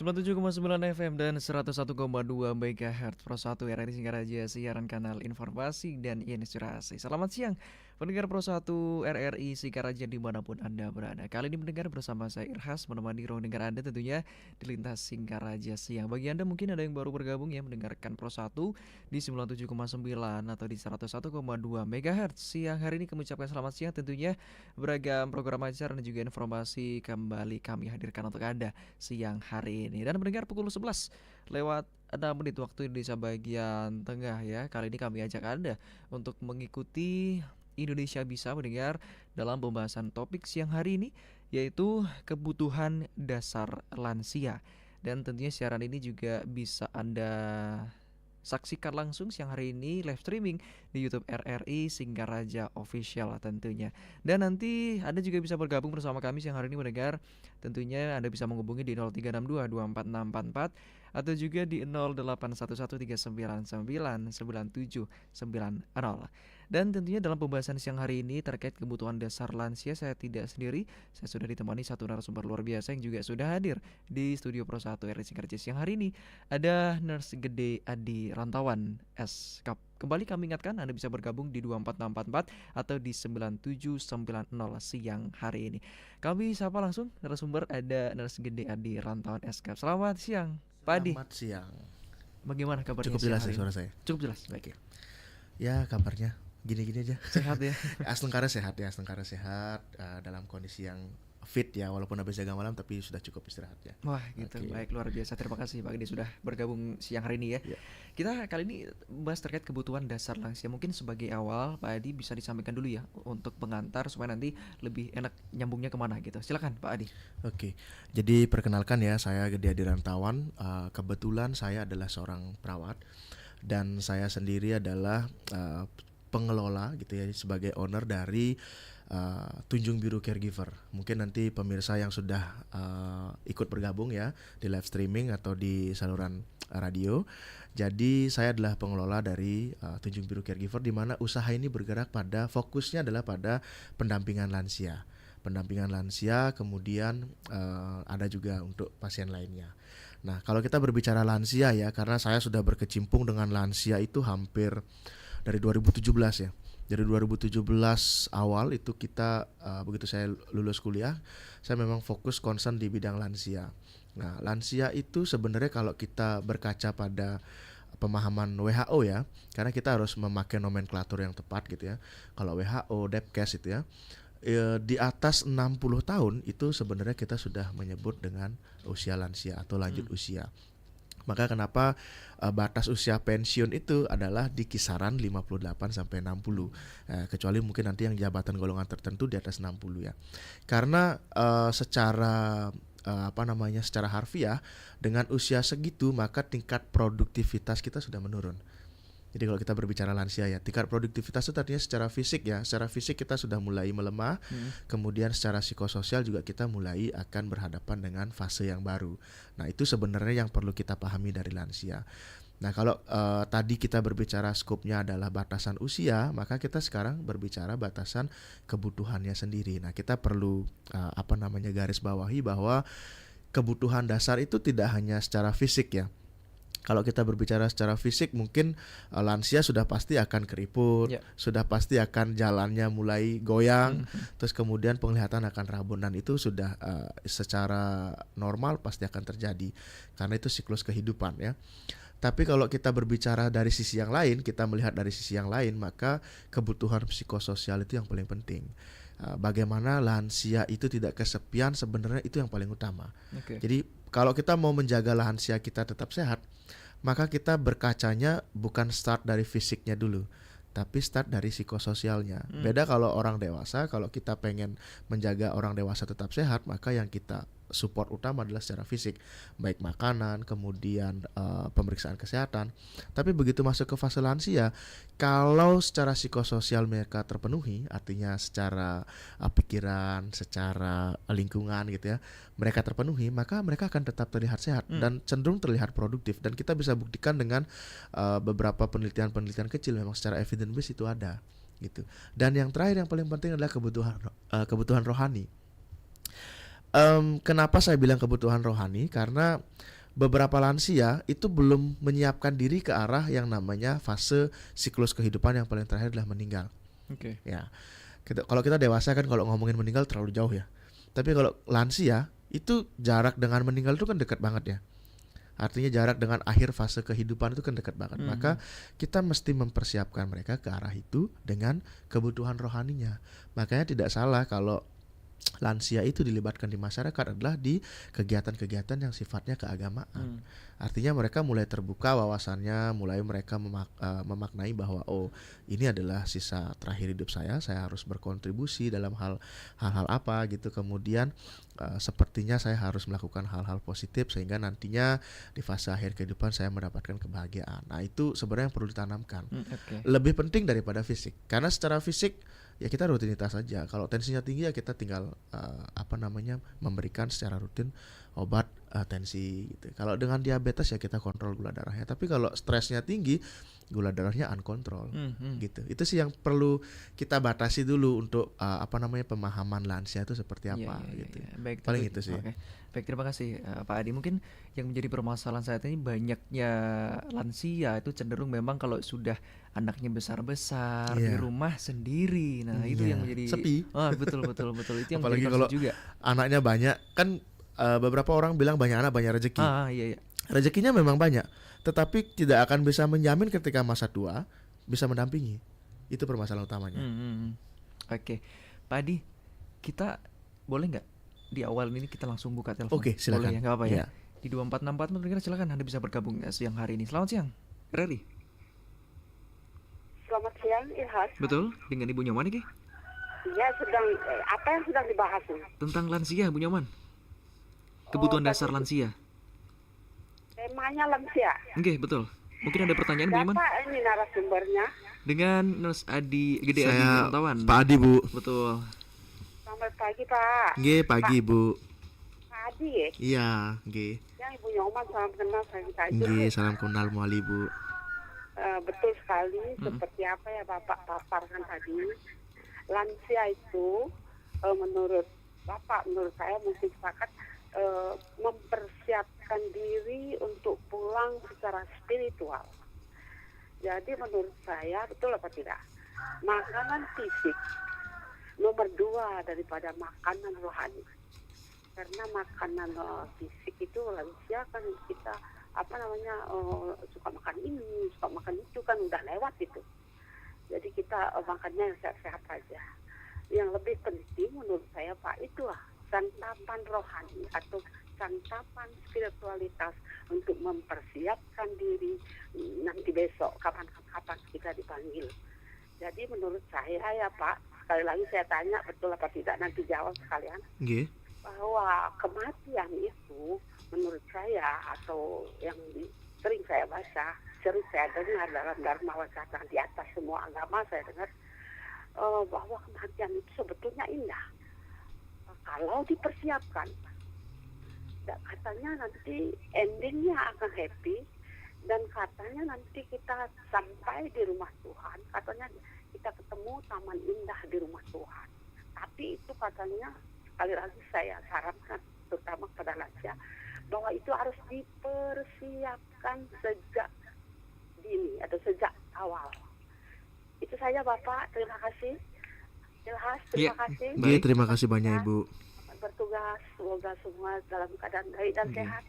97,9 FM dan 101,2 MHz Pro 1 RRI Singaraja, siaran kanal informasi dan inspirasi. Selamat siang pendengar Pro 1 RRI Singaraja dimanapun Anda berada. Kali ini mendengar bersama saya Irhas, menemani ruang dengar Anda tentunya di Lintas Singaraja Siang. Bagi Anda mungkin ada yang baru bergabung ya, mendengarkan Pro 1 di 97,9 atau di 101,2 MHz. Siang hari ini kami ucapkan selamat siang, tentunya beragam program acara dan juga informasi kembali kami hadirkan untuk Anda siang hari ini. Dan mendengar pukul 11 lewat 6 menit waktu Indonesia bagian tengah ya. Kali ini kami ajak Anda untuk mengikuti Indonesia Bisa mendengar dalam pembahasan topik siang hari ini, yaitu kebutuhan dasar lansia. Dan tentunya siaran ini juga bisa Anda saksikan langsung siang hari ini live streaming di YouTube RRI Singaraja Official tentunya. Dan nanti Anda juga bisa bergabung bersama kami siang hari ini mendengar. Tentunya Anda bisa menghubungi di 0362 24644 atau juga di 081139999790. Dan tentunya dalam pembahasan siang hari ini terkait kebutuhan dasar lansia, saya tidak sendiri. Saya sudah ditemani satu narasumber luar biasa yang juga sudah hadir di studio Pro 1 RRI Singaraja siang hari ini. Ada Nurse Gede Adi Rantawan SKAP. Kembali kami ingatkan Anda bisa bergabung di 24644 atau di 9790 siang hari ini. Kami sapa langsung narasumber, ada Nurse Gede Adi Rantawan SKAP. Selamat siang Pak Adi. Selamat siang. Bagaimana kabarnya? Cukup jelas ya suara saya? Cukup jelas, baik. Ya kabarnya gini-gini aja. Sehat ya? Astengkara sehat ya, Astengkara sehat, dalam kondisi yang fit ya, walaupun habis jaga malam tapi sudah cukup istirahat ya. Wah gitu, Oke. baik, luar biasa. Terima kasih Pak Adi sudah bergabung siang hari ini ya. Ya. Kita kali ini bahas terkait kebutuhan dasar lansia. Mungkin sebagai awal Pak Adi bisa disampaikan dulu ya untuk pengantar supaya nanti lebih enak nyambungnya kemana gitu. Silakan Pak Adi. Oke, jadi perkenalkan ya, saya Gede Adi Rantawan. Kebetulan saya adalah seorang perawat dan saya sendiri adalah pengelola gitu ya, sebagai owner dari Tunjung Biru Caregiver. Mungkin nanti pemirsa yang sudah ikut bergabung ya di live streaming atau di saluran radio. Jadi saya adalah pengelola dari Tunjung Biru Caregiver, di mana usaha ini bergerak pada fokusnya adalah pada pendampingan lansia. Pendampingan lansia, kemudian ada juga untuk pasien lainnya. Nah, kalau kita berbicara lansia ya, karena saya sudah berkecimpung dengan lansia itu hampir dari 2017 ya. Dari 2017 awal itu kita begitu saya lulus kuliah, saya memang fokus concern di bidang lansia. Nah, lansia itu sebenarnya kalau kita berkaca pada pemahaman WHO ya, karena kita harus memakai nomenklatur yang tepat gitu ya. Kalau WHO, Depkes itu ya, di atas 60 tahun itu sebenarnya kita sudah menyebut dengan usia lansia atau lanjut usia. Maka kenapa batas usia pensiun itu adalah di kisaran 58 sampai 60. Kecuali mungkin nanti yang jabatan golongan tertentu di atas 60 ya. Karena secara secara harfiah, dengan usia segitu maka tingkat produktivitas kita sudah menurun. Jadi kalau kita berbicara lansia ya, tingkat produktivitas itu artinya secara fisik ya. Secara fisik kita sudah mulai melemah. Kemudian secara psikososial juga kita mulai akan berhadapan dengan fase yang baru. Nah, itu sebenarnya yang perlu kita pahami dari lansia. Nah, kalau tadi kita berbicara skopnya adalah batasan usia, maka kita sekarang berbicara batasan kebutuhannya sendiri. Nah, kita perlu garis bawahi bahwa kebutuhan dasar itu tidak hanya secara fisik ya. Kalau kita berbicara secara fisik, mungkin lansia sudah pasti akan keriput, sudah pasti akan jalannya mulai goyang, terus kemudian penglihatan akan rabun, dan itu sudah secara normal pasti akan terjadi karena itu siklus kehidupan ya. Tapi kalau kita berbicara dari sisi yang lain, kita melihat dari sisi yang lain, maka kebutuhan psikososial itu yang paling penting. Bagaimana lansia itu tidak kesepian, sebenarnya itu yang paling utama. Jadi kalau kita mau menjaga lansia kita tetap sehat, maka kita berkacanya bukan start dari fisiknya dulu, tapi start dari psikososialnya. Beda kalau orang dewasa, kalau kita pengen menjaga orang dewasa tetap sehat, maka yang kita support utama adalah secara fisik, baik makanan, kemudian pemeriksaan kesehatan. Tapi begitu masuk ke fase lansia, kalau secara psikososial mereka terpenuhi, artinya secara pikiran, secara lingkungan gitu ya, mereka terpenuhi, maka mereka akan tetap terlihat sehat dan cenderung terlihat produktif. Dan kita bisa buktikan dengan beberapa penelitian-penelitian kecil, memang secara evidence base itu ada gitu. Dan yang terakhir yang paling penting adalah kebutuhan rohani. Kenapa saya bilang kebutuhan rohani? Karena beberapa lansia itu belum menyiapkan diri ke arah yang namanya fase siklus kehidupan yang paling terakhir adalah meninggal. Oke. Ya, kalau kita dewasa kan kalau ngomongin meninggal terlalu jauh ya. Tapi kalau lansia itu jarak dengan meninggal itu kan dekat banget ya. Artinya jarak dengan akhir fase kehidupan itu kan dekat banget. Maka kita mesti mempersiapkan mereka ke arah itu dengan kebutuhan rohaninya. Makanya tidak salah kalau lansia itu dilibatkan di masyarakat adalah di kegiatan-kegiatan yang sifatnya keagamaan. Artinya mereka mulai terbuka wawasannya, mulai mereka memaknai bahwa oh ini adalah sisa terakhir hidup saya harus berkontribusi dalam hal-hal apa gitu. Kemudian sepertinya saya harus melakukan hal-hal positif sehingga nantinya di fase akhir kehidupan saya mendapatkan kebahagiaan. Nah itu sebenarnya yang perlu ditanamkan. Lebih penting daripada fisik, karena secara fisik ya kita rutinitas saja. Kalau tensinya tinggi ya kita tinggal memberikan secara rutin obat tensi gitu. Kalau dengan diabetes ya kita kontrol gula darahnya. Tapi kalau stresnya tinggi, gula darahnya uncontrol gitu. Itu sih yang perlu kita batasi dulu untuk pemahaman lansia itu seperti apa gitu. Baik, paling itu sih. Oke. Baik, terima kasih Pak Adi. Mungkin yang menjadi permasalahan saat ini banyaknya lansia itu cenderung memang kalau sudah anaknya besar-besar di rumah sendiri. Nah, itu yang menjadi sepi. Betul itu yang apalagi menjadi kalau juga. Anaknya banyak kan, beberapa orang bilang banyak anak banyak rezeki. Iya. Rezekinya memang banyak, tetapi tidak akan bisa menjamin ketika masa tua bisa mendampingi. Itu permasalahan utamanya. Oke. Pak Adi, kita boleh nggak di awal ini kita langsung buka telepon? Oke, silakan. Boleh ya, nggak apa ya. Di 2464 silakan Anda bisa bergabung siang hari ini. Selamat siang, Ready? Selamat siang, Ilhas. Betul, dengan Ibu Nyoman ini? Iya, apa yang sedang dibahas nih? Tentang lansia, Bu Nyoman. Kebutuhan dasar lansia. Temanya lansia. Oke, betul. Mungkin ada pertanyaan, Bu Nyoman? Siapa ini narasumbernya? Dengan Nurse Adi, Gede Adi Saya Tawan. Pak Adi, Bu. Betul. Selamat pagi, Pak. Nggih, pagi, Bu. Pak Adi ya? Iya, nggih. Yang Ibu Nyoman salam kenal saya saja. Nggih, salam kenal muali, Bu. Betul sekali, seperti apa ya Bapak paparkan tadi. Lansia itu menurut Bapak, menurut saya mesti sepakat mempersiapkan diri untuk pulang secara spiritual. Jadi menurut saya, betul apa tidak? Makanan fisik nomor 2 daripada makanan rohani. Karena makanan fisik itu lansia kan kita suka makan ini, suka makan itu kan udah lewat itu. Jadi kita makannya yang sehat-sehat saja. Yang lebih penting menurut saya Pak, itulah santapan rohani atau santapan spiritualitas untuk mempersiapkan diri nanti besok kapan kita dipanggil. Jadi menurut saya ya Pak, sekali lagi saya tanya betul apa tidak, nanti jawab sekalian. Nggih. Bahwa kematian itu menurut saya atau yang sering saya baca, sering saya dengar dalam Dharma Wacana di atas semua agama saya dengar bahwa kematian itu sebetulnya indah kalau dipersiapkan. Dan katanya nanti endingnya akan happy dan katanya nanti kita sampai di rumah Tuhan, katanya kita ketemu taman indah di rumah Tuhan. Tapi itu katanya sekali lagi saya sarankan terutama kepada lansia bahwa itu harus dipersiapkan sejak dini atau sejak awal. Itu saja Bapak, terima kasih. Ilhas, terima kasih. Baik, terima kasih banyak Ibu. Bertugas, semoga semua dalam keadaan baik dan sehat.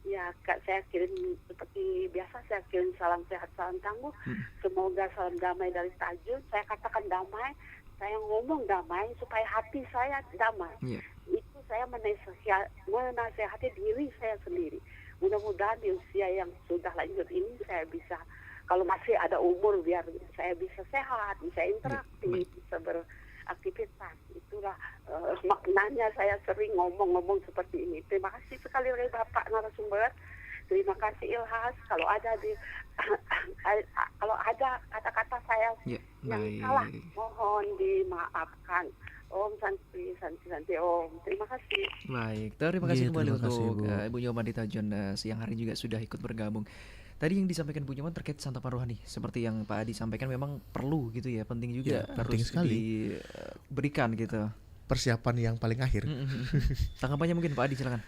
Ya, Kak, saya kirim seperti biasa, saya kirim salam sehat, salam tangguh. Semoga salam damai dari Tajud. Saya katakan damai, saya ngomong damai supaya hati saya damai. Itu saya menasehati diri saya sendiri. Mudah-mudahan di usia yang sudah lanjut ini saya bisa, kalau masih ada umur, biar saya bisa sehat, bisa interaktif, bisa beraktivitas. Itulah maknanya saya sering ngomong-ngomong seperti ini. Terima kasih sekali lagi Bapak narasumber. Terima kasih Ilhas. Kalau ada kata-kata saya yang salah, mohon dimaafkan. Om Santi Om. Terima kasih. Baik, terima kasih kembali untuk Ibu Nyoman di Tajon siang hari juga sudah ikut bergabung. Tadi yang disampaikan Bu Nyoman terkait santapan rohani, seperti yang Pak Adi sampaikan memang perlu gitu ya, penting juga, penting harus sekali diberikan gitu. persiapan yang paling akhir. Tanggapannya mungkin Pak Adi, silakan.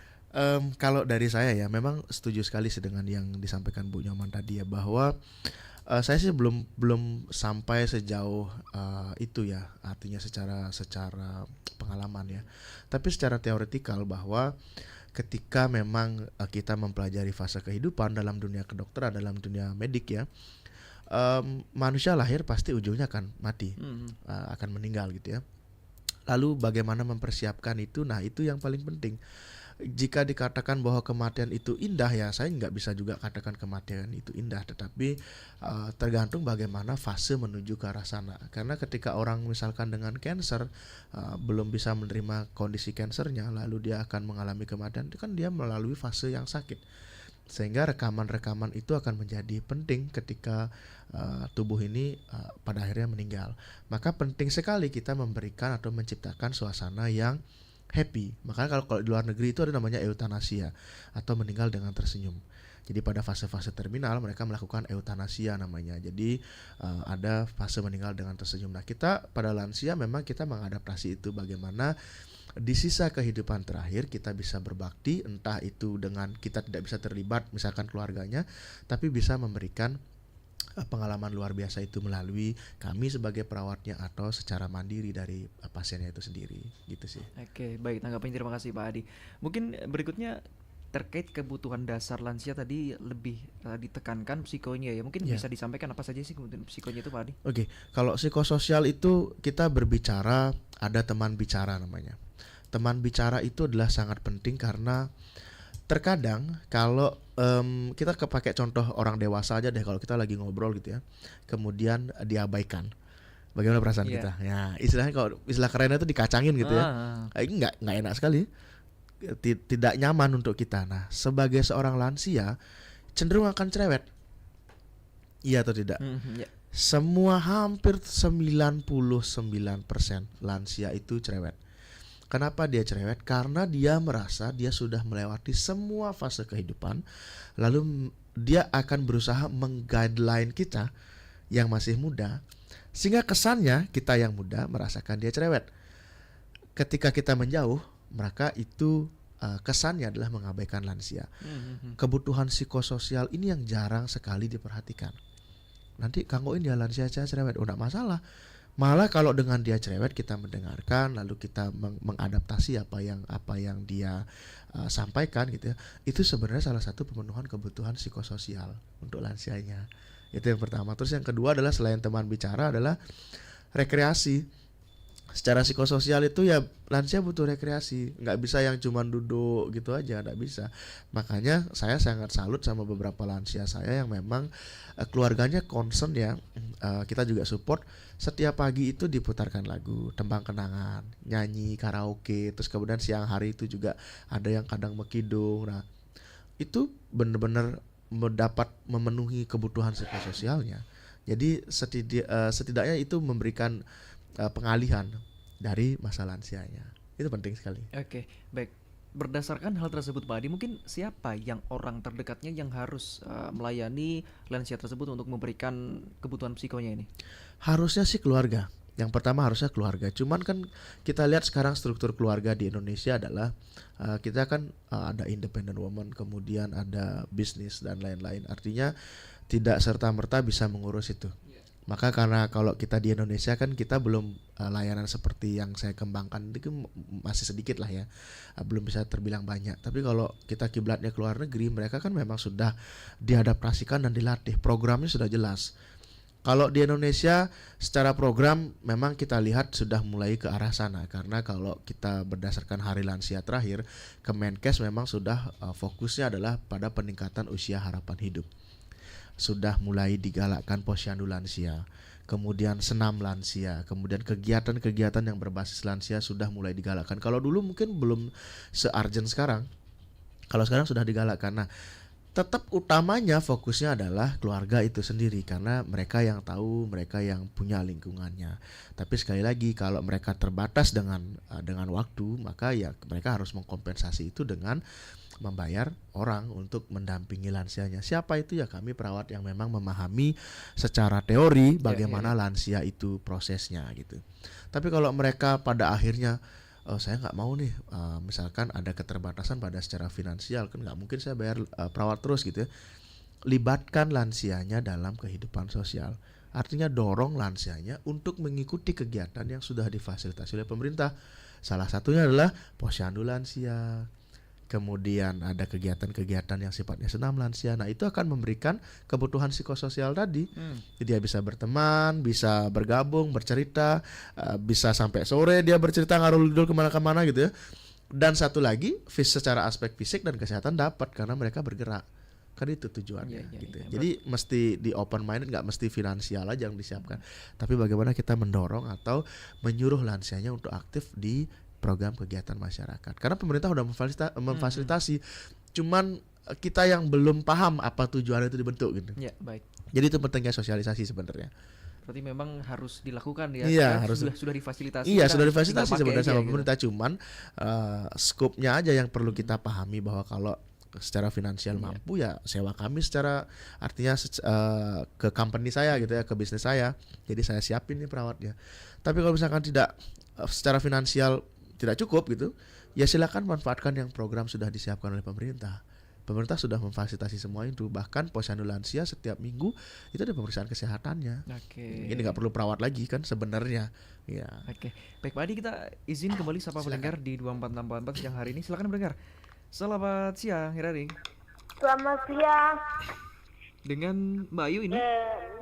Kalau dari saya ya, memang setuju sekali sih dengan yang disampaikan Bu Nyoman tadi ya, bahwa saya sih belum sampai sejauh itu ya, artinya secara pengalaman ya. Tapi secara teoretikal bahwa ketika memang kita mempelajari fase kehidupan dalam dunia kedokteran, dalam dunia medik ya, manusia lahir pasti ujungnya akan mati, akan meninggal gitu ya. Lalu bagaimana mempersiapkan itu? Nah, itu yang paling penting. Jika dikatakan bahwa kematian itu indah ya, saya nggak bisa juga katakan kematian itu indah, tetapi tergantung bagaimana fase menuju ke arah sana. Karena ketika orang misalkan dengan cancer belum bisa menerima kondisi kansernya, lalu dia akan mengalami kematian, itu kan dia melalui fase yang sakit. Sehingga rekaman-rekaman itu akan menjadi penting ketika tubuh ini pada akhirnya meninggal. Maka penting sekali kita memberikan atau menciptakan suasana yang happy. Makanya kalau di luar negeri itu ada namanya eutanasia atau meninggal dengan tersenyum. Jadi pada fase-fase terminal mereka melakukan eutanasia namanya. Jadi ada fase meninggal dengan tersenyum. Nah, kita pada lansia memang kita mengadaptasi itu, bagaimana di sisa kehidupan terakhir kita bisa berbakti, entah itu dengan kita tidak bisa terlibat misalkan keluarganya, tapi bisa memberikan pengalaman luar biasa itu melalui kami sebagai perawatnya atau secara mandiri dari pasiennya itu sendiri, gitu sih. Oke, baik, tanggapannya terima kasih Pak Adi. Mungkin berikutnya terkait kebutuhan dasar lansia tadi lebih ditekankan psikonya ya. Mungkin bisa disampaikan apa saja sih kebutuhan psikonya itu Pak Adi? Oke, kalau psikososial itu kita berbicara, ada teman bicara namanya. Teman bicara itu adalah sangat penting karena terkadang kalau kita pakai contoh orang dewasa aja deh, kalau kita lagi ngobrol gitu ya, kemudian diabaikan, bagaimana perasaan kita? Ya istilahnya, kalau istilah kerennya itu dikacangin gitu ya, nggak enak sekali, tidak nyaman untuk kita. Nah, sebagai seorang lansia cenderung akan cerewet, iya atau tidak? Semua hampir 99% lansia itu cerewet. Kenapa dia cerewet? Karena dia merasa dia sudah melewati semua fase kehidupan, lalu dia akan berusaha mengguideline kita yang masih muda, sehingga kesannya kita yang muda merasakan dia cerewet. Ketika kita menjauh, maka itu kesannya adalah mengabaikan lansia. Kebutuhan psikososial ini yang jarang sekali diperhatikan. Nanti kanggoin dia lansia aja cerewet, udah masalah. Malah kalau dengan dia cerewet kita mendengarkan, lalu kita mengadaptasi apa yang dia sampaikan gitu ya. Itu sebenarnya salah satu pemenuhan kebutuhan psikososial untuk lansianya. Itu yang pertama. Terus yang kedua adalah selain teman bicara adalah rekreasi. Secara psikososial itu ya lansia butuh rekreasi, nggak bisa yang cuman duduk gitu aja, nggak bisa. Makanya saya sangat salut sama beberapa lansia saya yang memang keluarganya concern ya. Kita juga support, setiap pagi itu diputarkan lagu tembang kenangan, nyanyi karaoke, terus kemudian siang hari itu juga ada yang kadang mekidung. Nah, itu benar-benar memenuhi kebutuhan psikososialnya. Jadi setidaknya itu memberikan pengalihan dari masa lansianya. Itu penting sekali. Oke, baik. Berdasarkan hal tersebut Pak Adi, mungkin siapa yang orang terdekatnya yang harus melayani lansia tersebut untuk memberikan kebutuhan psikonya ini? Harusnya sih keluarga. Yang pertama harusnya keluarga. Cuman kan kita lihat sekarang struktur keluarga di Indonesia adalah kita kan ada independent woman, kemudian ada bisnis dan lain-lain. Artinya tidak serta-merta bisa mengurus itu. Maka karena kalau kita di Indonesia kan kita belum layanan seperti yang saya kembangkan itu masih sedikit lah ya, belum bisa terbilang banyak. Tapi kalau kita kiblatnya ke luar negeri, mereka kan memang sudah diadaptasikan dan dilatih, programnya sudah jelas. Kalau di Indonesia secara program memang kita lihat sudah mulai ke arah sana, karena kalau kita berdasarkan hari lansia terakhir, Kemenkes memang sudah fokusnya adalah pada peningkatan usia harapan hidup. Sudah mulai digalakkan posyandu lansia, kemudian senam lansia, kemudian kegiatan-kegiatan yang berbasis lansia sudah mulai digalakkan. Kalau dulu mungkin belum se-urgent sekarang, kalau sekarang sudah digalakkan. Nah, tetap utamanya fokusnya adalah keluarga itu sendiri, karena mereka yang tahu, mereka yang punya lingkungannya. Tapi sekali lagi, kalau mereka terbatas dengan waktu, maka ya mereka harus mengkompensasi itu dengan membayar orang untuk mendampingi lansianya. Siapa itu? Ya kami perawat yang memang memahami secara teori bagaimana lansia itu prosesnya gitu. Tapi kalau mereka pada akhirnya saya nggak mau nih, misalkan ada keterbatasan pada secara finansial, kan nggak mungkin saya bayar perawat terus gitu ya. Libatkan lansianya dalam kehidupan sosial. Artinya dorong lansianya untuk mengikuti kegiatan yang sudah difasilitasi oleh pemerintah. Salah satunya adalah posyandu lansia. Kemudian ada kegiatan-kegiatan yang sifatnya senam lansia. Nah, itu akan memberikan kebutuhan psikososial tadi. Jadi dia bisa berteman, bisa bergabung, bercerita, bisa sampai sore dia bercerita ngarul-ngidul kemana-kemana gitu ya. Dan satu lagi, secara aspek fisik dan kesehatan dapat karena mereka bergerak. Kan itu tujuannya gitu. Jadi mesti di open minded, nggak mesti finansial aja yang disiapkan. Tapi bagaimana kita mendorong atau menyuruh lansianya untuk aktif di program kegiatan masyarakat. Karena pemerintah sudah memfasilitasi, cuman kita yang belum paham apa tujuannya itu dibentuk gitu. Ya, baik. Jadi itu pentingnya sosialisasi sebenarnya. Berarti memang harus dilakukan ya. Iya, sudah difasilitasi. Iya, sudah difasilitasi sebenarnya sama gitu. pemerintah, cuman skopnya aja yang perlu kita pahami, bahwa kalau secara finansial mampu ya sewa kami secara, artinya ke company saya gitu ya, ke bisnis saya. Jadi saya siapin nih perawatnya. Tapi kalau misalkan tidak, secara finansial tidak cukup gitu, ya silakan manfaatkan yang program sudah disiapkan oleh pemerintah. Pemerintah sudah memfasilitasi semua itu. Bahkan posyandu lansia setiap minggu itu ada pemeriksaan kesehatannya. Ini nggak perlu perawat lagi kan sebenarnya. Ya. Baik Pak Adi, kita izin kembali sapa pendengar di 24644 siang hari ini. Silakan pendengar. Selamat siang, Hiraring. Selamat siang. Dengan Mbak Ayu ini?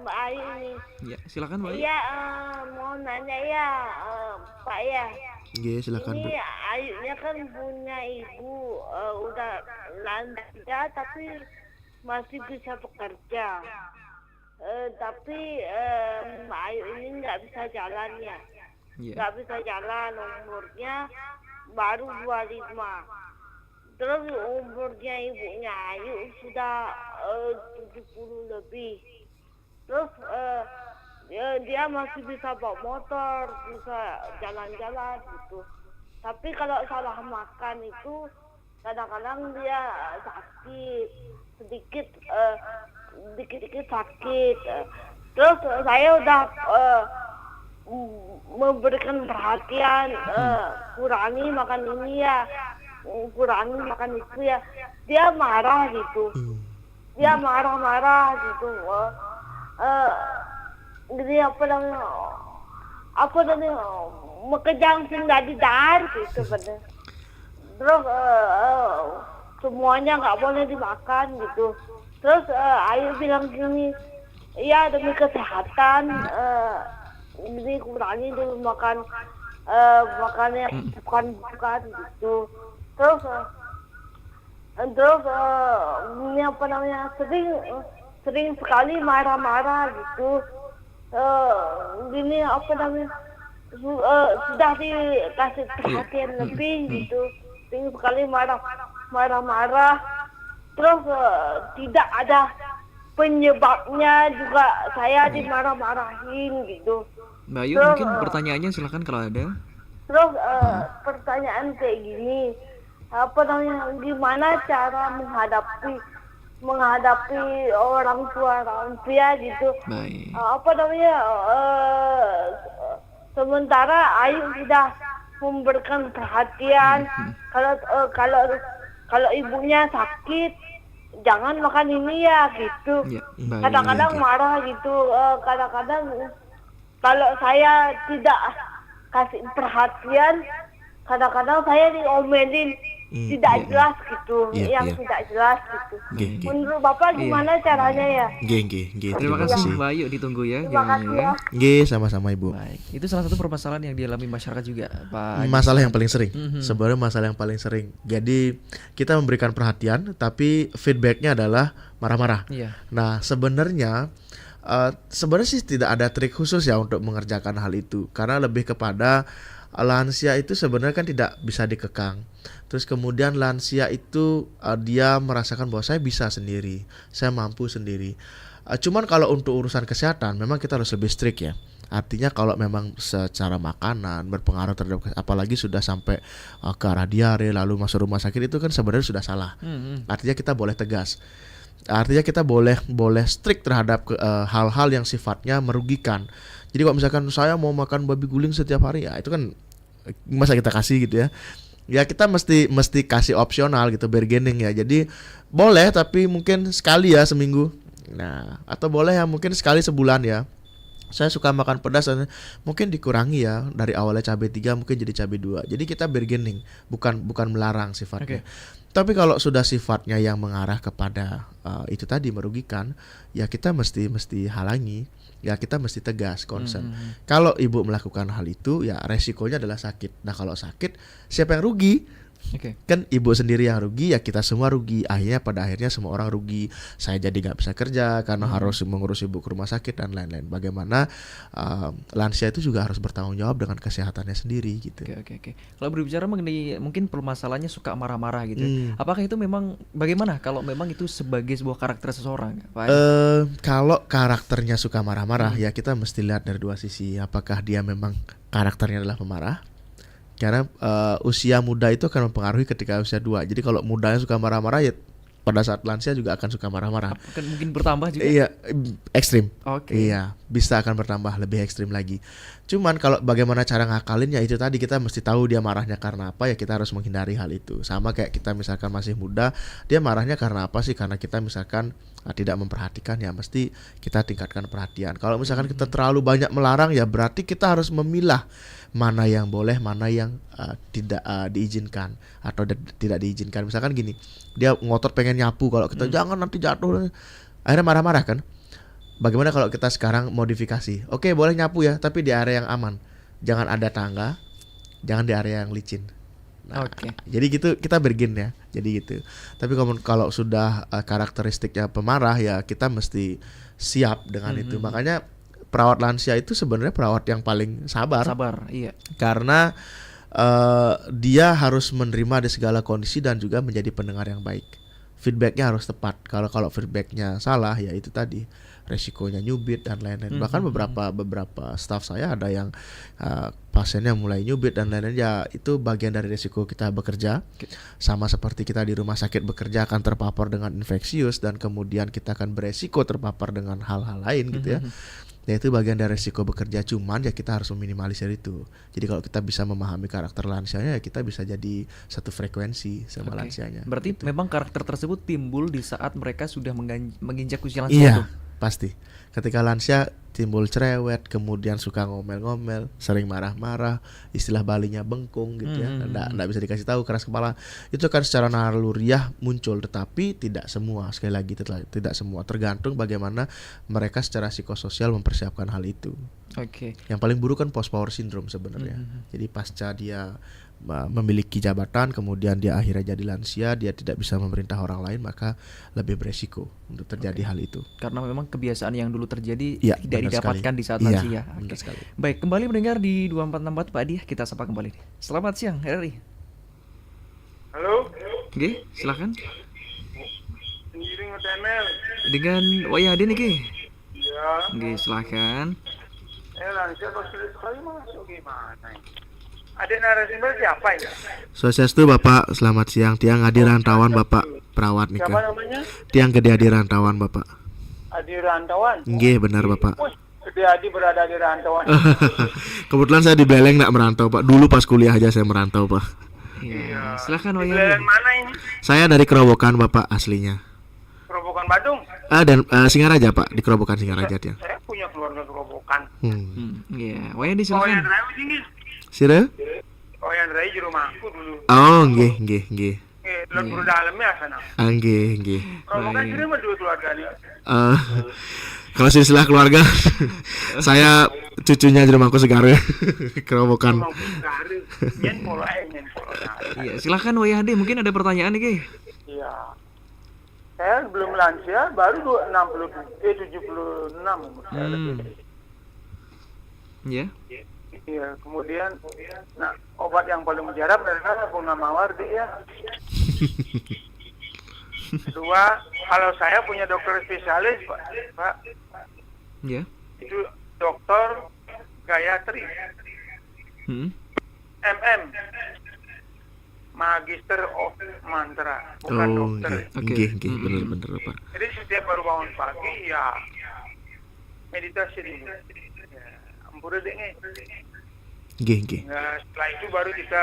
Mbak Ayu ini. Ya, silakan Mbak Ayu. Iya, mau nanya ya, Pak ya. Iya, silakan Bu. Ini Ayunya kan punya ibu, udah lansia tapi masih bisa bekerja. Tapi Mbak Ayu ini nggak bisa jalan ya. Nggak bisa jalan, umurnya baru 25. Terus umurnya ibunya Ayu sudah 70 lebih. Terus dia masih bisa bawa motor, bisa jalan-jalan gitu. Tapi kalau salah makan itu kadang-kadang dia sakit, dikit-dikit sakit. Terus saya udah memberikan perhatian, kurangi makan ini ya, kurangi makan itu ya. Dia marah gitu, dia marah-marah gitu. Jadi apa namanya mekejang sehingga didar gitu bener. Terus semuanya nggak boleh dimakan gitu. Terus Ayu bilang gini, iya demi kesehatan ini kurangi dulu makan makannya bukan gitu. Terus ini apa namanya sering sekali marah-marah gitu. Gini apa namanya sudah dikasih perhatian lebih gitu, sering sekali marah-marah. Terus tidak ada penyebabnya juga saya dimarah-marahin gitu. Mbak Ayu, mungkin pertanyaannya silakan kalau ada. Terus pertanyaan kayak gini, apa namanya, gimana cara menghadapi orang tua lansia gitu. Baik. Apa namanya, sementara Ayu sudah memberikan perhatian. Kalau ibunya sakit jangan makan ini ya gitu. Kadang-kadang marah gitu, kadang-kadang kalau saya tidak kasih perhatian, kadang-kadang saya diomelin tidak jelas gitu, tidak jelas gitu. Menurut Bapak gimana caranya ya? Terima kasih Mbak Ayu, ditunggu ya jawabannya. Sama-sama Ibu. Baik, itu salah satu permasalahan yang dialami masyarakat juga, Pak. Masalah yang paling sering, sebenarnya masalah yang paling sering. Jadi kita memberikan perhatian, tapi feedbacknya adalah marah-marah. Nah sebenarnya sih tidak ada trik khusus ya untuk mengerjakan hal itu, karena lebih kepada lansia itu sebenarnya kan tidak bisa dikekang. Terus kemudian lansia itu dia merasakan bahwa saya bisa sendiri, saya mampu sendiri. Cuman kalau untuk urusan kesehatan memang kita harus lebih strict ya. Artinya kalau memang secara makanan berpengaruh terhadap, apalagi sudah sampai ke arah diare lalu masuk rumah sakit, itu kan sebenarnya sudah salah. Artinya kita boleh tegas. Artinya kita boleh strict terhadap hal-hal yang sifatnya merugikan. Jadi kalau misalkan saya mau makan babi guling setiap hari, ya itu kan masa kita kasih gitu ya. Ya kita mesti kasih opsional gitu bargaining ya. Jadi boleh tapi mungkin sekali ya seminggu. Nah, atau boleh ya mungkin sekali sebulan ya. Saya suka makan pedas, mungkin dikurangi ya, dari awalnya cabai 3 mungkin jadi cabai 2. Jadi kita bargaining, bukan melarang sifatnya. Tapi kalau sudah sifatnya yang mengarah kepada itu tadi merugikan, ya kita mesti halangi. Ya kita mesti tegas concern. Kalau ibu melakukan hal itu, ya resikonya adalah sakit. Nah kalau sakit, siapa yang rugi? Kan ibu sendiri yang rugi, ya kita semua rugi. Pada akhirnya semua orang rugi. Saya jadi nggak bisa kerja karena harus mengurus ibu ke rumah sakit dan lain-lain. Bagaimana lansia itu juga harus bertanggung jawab dengan kesehatannya sendiri gitu. Oke. Kalau berbicara mengenai mungkin permasalahannya suka marah-marah gitu, apakah itu memang bagaimana kalau memang itu sebagai sebuah karakter seseorang, Pak? Kalau karakternya suka marah-marah, ya kita mesti lihat dari dua sisi. Apakah dia memang karakternya adalah pemarah? Karena usia muda itu akan mempengaruhi ketika usia 2. Jadi kalau mudanya suka marah-marah, ya pada saat lansia juga akan suka marah-marah. Akan mungkin bertambah juga? Iya, ekstrim. Iya, bisa akan bertambah lebih ekstrim lagi. Cuman kalau bagaimana cara ngakalinnya, itu tadi kita mesti tahu dia marahnya karena apa, ya kita harus menghindari hal itu. Sama kayak kita misalkan masih muda, dia marahnya karena apa sih? Karena kita misalkan tidak memperhatikan, ya mesti kita tingkatkan perhatian. Kalau misalkan kita terlalu banyak melarang, ya berarti kita harus memilah mana yang boleh, mana yang tidak diizinkan atau tidak diizinkan. Misalkan gini, dia ngotot pengen nyapu, kalau kita jangan nanti jatuh, akhirnya marah-marah kan. Bagaimana kalau kita sekarang modifikasi? Oke, boleh nyapu ya, tapi di area yang aman. Jangan ada tangga, jangan di area yang licin. Nah, jadi gitu kita bergen ya. Jadi gitu. Tapi kalau sudah karakteristiknya pemarah, ya kita mesti siap dengan itu. Makanya perawat lansia itu sebenarnya perawat yang paling sabar. Iya. Karena dia harus menerima di segala kondisi dan juga menjadi pendengar yang baik. Feedbacknya harus tepat. Kalau feedbacknya salah, ya itu tadi resikonya nyubit dan lain-lain. Bahkan beberapa staff saya ada yang pasiennya mulai nyubit dan lain-lain. Ya itu bagian dari resiko kita bekerja. Sama seperti kita di rumah sakit bekerja akan terpapar dengan infeksius, dan kemudian kita akan beresiko terpapar dengan hal-hal lain gitu ya. Ya itu bagian dari resiko bekerja, cuman ya kita harus meminimalisir itu. Jadi kalau kita bisa memahami karakter lansianya, ya kita bisa jadi satu frekuensi sama lansianya. Berarti gitu. Memang karakter tersebut timbul di saat mereka sudah menginjak usia lansia itu? Iya, pasti. Ketika lansia timbul cerewet, kemudian suka ngomel-ngomel, sering marah-marah, istilah Balinya bengkung gitu ya. Nggak bisa dikasih tahu, keras kepala. Itu kan secara naluriah muncul, tetapi tidak semua. Sekali lagi tidak semua, tergantung bagaimana mereka secara psikososial mempersiapkan hal itu. Yang paling buruk kan post power syndrome sebenarnya. Jadi pasca dia memiliki jabatan, kemudian dia akhirnya jadi lansia, dia tidak bisa memerintah orang lain, maka lebih beresiko untuk terjadi hal itu. Karena memang kebiasaan yang dulu terjadi tidak didapatkan di saat lansia. Baik, kembali mendengar di 2464 Pak Adi, kita sapa kembali. Selamat siang RRI. Halo. Oke, silakan. Sendiri ngetemel. Dengan Wayah Adin nih. Iya. Oke, silakan. Lansia kok sulit sekali masuk gimana? Ada narasumber siapa ini? Swastiastu Bapak, selamat siang. Tiang Adi Rantawan Bapak, perawat nih. Siapa namanya? Tiang Gede Adi Rantawan Bapak. Adi Rantawan? Nggih, benar Bapak. Gede Adi berada di Rantawan. Kebetulan saya di Beleng nggak merantau Pak. Dulu pas kuliah aja saya merantau Pak. Iya. Silakan Di Wayah. Beleng mana ini? Saya dari Kerobokan Bapak aslinya. Kerobokan Badung? Dan Singaraja Pak, di Kerobokan Singaraja Tiang. Saya punya keluarga Kerobokan. Iya, Wayah Adi silakan. Sira? Oh yang dari di rumahku dulu. Oh, nggih. Lord Guru dalamnya sana. Nggih. Kerobokan sini mah dua keluarga nih. Kalau silsilah keluarga, saya cucunya di rumahku Segar ya. Kerobokan. Iya, silakan Wayah Adi, mungkin ada pertanyaan nih, Iya. Saya belum lansia, baru 76 umur saya. Iya. Iya, kemudian obat yang paling mujarab adalah bunga mawar ya. Kedua, kalau saya punya dokter spesialis, Pak. Iya. Itu dokter Gayatri. MM. Magister of Mantra, bukan dokter. Nggih, bener Pak. Jadi setiap baru bangun pagi ya meditasi dulu. Ya, ampun deh. Nggih. Nah, setelah itu baru kita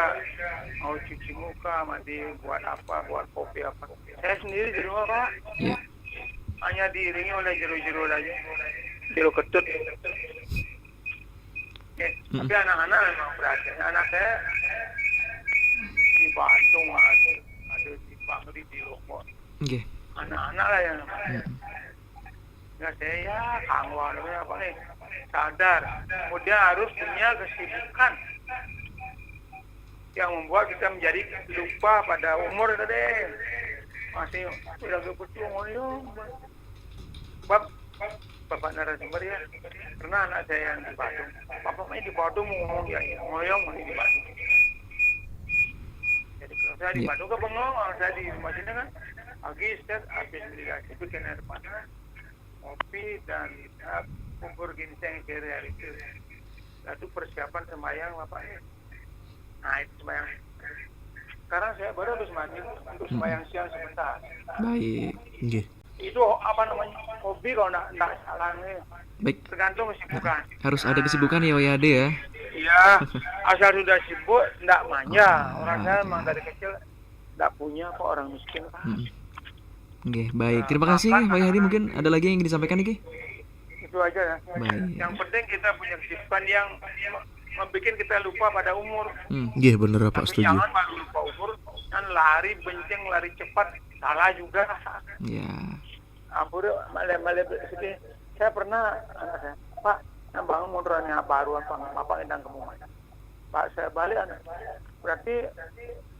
mau cuci muka, mandi, buat apa, buat kopi apa. Saya sendiri di rumah Pak, Iya. hanya diiringi oleh jeru-jeru aja, jeru ketut. Tapi anak-anak memang perhatian. Anak saya di Bandung, ada di Bangli, di Lombok. Oke. Anak-anak lah yang ya saya ya kangwal apa nih sadar kemudian harus punya kesibukan yang membuat kita menjadi lupa pada umur tadi masih udah kecil ngoyong bapak narasumber ya karena anak saya yang di Bandung bapaknya di Bandung mau ngomong ya ngoyong masih di Bandung jadi kalau saya di Bandung ke bengong saya di rumah sini kan pagi habis beli nasi bikin air panas kopi dan bubur ginseng cereal itu. Itu persiapan sembahyang bapaknya. Nah itu sembahyang. Sekarang saya baru habis mandi untuk sembahyang siang sebentar. Baik. Nggih. Itu apa namanya hobi kalau enggak salah nih. Baik. Tergantung kesibukan. Harus ada kesibukan ya Wayade ya. Iya, asal sudah sibuk enggak manja. Orang saya memang dari kecil enggak punya kok orang miskin Pak. Oke, baik. Terima kasih Pak Yadi. Mungkin ada lagi yang ingin disampaikan nih, Ki? Itu aja ya. Baik. Yang penting kita punya kesibukan yang membuat kita lupa pada umur. Nggih, bener Pak, Tapi setuju. jangan malu lupa umur, kan lari benceng, lari cepat, salah juga. Ya. Ampun, malah sedih. Saya pernah, anak saya, Pak, yang bangun motornya baru Bapak endang ke rumah. Pak, saya balik anak. Berarti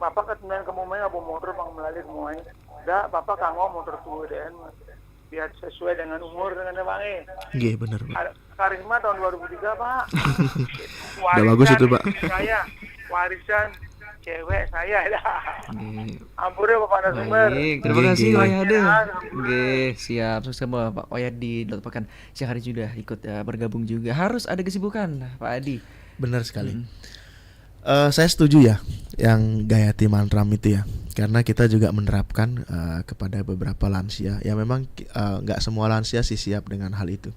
Bapak kemudian ke rumahnya bawa motor bang melalui rumahnya. Enggak, Bapak kanggo motor tua deh. Biar sesuai dengan umur dengan Bang. Nggih, bener Pak. Karisma tahun 2003 Pak. Udah bagus itu Pak. Saya warisan cewek saya lah. Oke. Ampun ya Bapak narasumber. Baik, terima Nggih, kasih nggih. Wayade. Oke, siap. Terus sama Pak Wayadi Pekan siang hari sudah ikut bergabung juga. Harus ada kesibukan, Pak Adi. Benar sekali. Saya setuju ya yang Gayati Mantram itu ya, karena kita juga menerapkan kepada beberapa lansia. Ya memang nggak semua lansia sih siap dengan hal itu.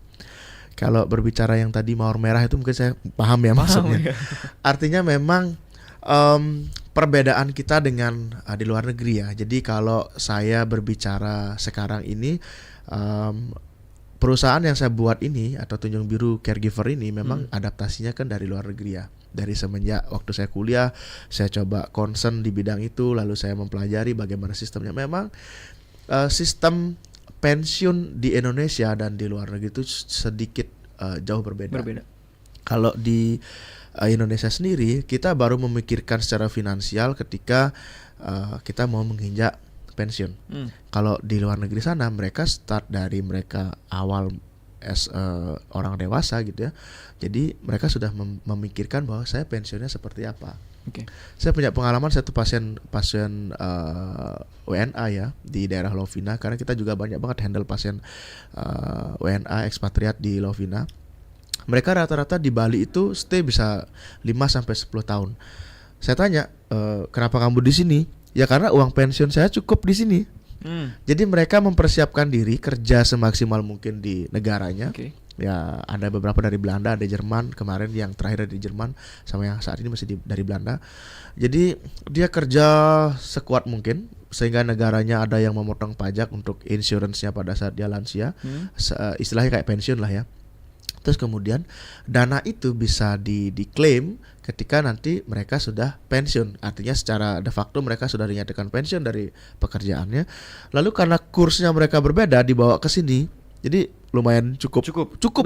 Kalau berbicara yang tadi mawar merah itu mungkin saya paham ya maksudnya. Artinya memang perbedaan kita dengan di luar negeri ya. Jadi kalau saya berbicara sekarang ini perusahaan yang saya buat ini atau Tunjung Biru Caregiver ini memang adaptasinya kan dari luar negeri ya. Dari semenjak waktu saya kuliah, saya coba concern di bidang itu, lalu saya mempelajari bagaimana sistemnya. Memang sistem pensiun di Indonesia dan di luar negeri itu sedikit jauh berbeda. Kalau di Indonesia sendiri, kita baru memikirkan secara finansial ketika kita mau menginjak pensiun. Kalau di luar negeri sana, mereka start dari mereka awal orang dewasa gitu ya. Jadi mereka sudah memikirkan bahwa saya pensiunnya seperti apa. Saya punya pengalaman satu pasien WNA ya di daerah Lovina, karena kita juga banyak banget handle pasien WNA ekspatriat di Lovina. Mereka rata-rata di Bali itu stay bisa 5 sampai 10 tahun. Saya tanya, kenapa kamu di sini? Ya karena uang pensiun saya cukup di sini. Jadi mereka mempersiapkan diri kerja semaksimal mungkin di negaranya. Ya ada beberapa dari Belanda, ada Jerman kemarin yang terakhir dari Jerman, sama yang saat ini masih dari Belanda. Jadi dia kerja sekuat mungkin sehingga negaranya ada yang memotong pajak untuk insurance-nya pada saat dia lansia, istilahnya kayak pensiun lah ya. Terus kemudian dana itu bisa diklaim ketika nanti mereka sudah pensiun. Artinya secara de facto mereka sudah dinyatakan pensiun dari pekerjaannya. Lalu karena kursnya mereka berbeda dibawa ke sini. Jadi lumayan cukup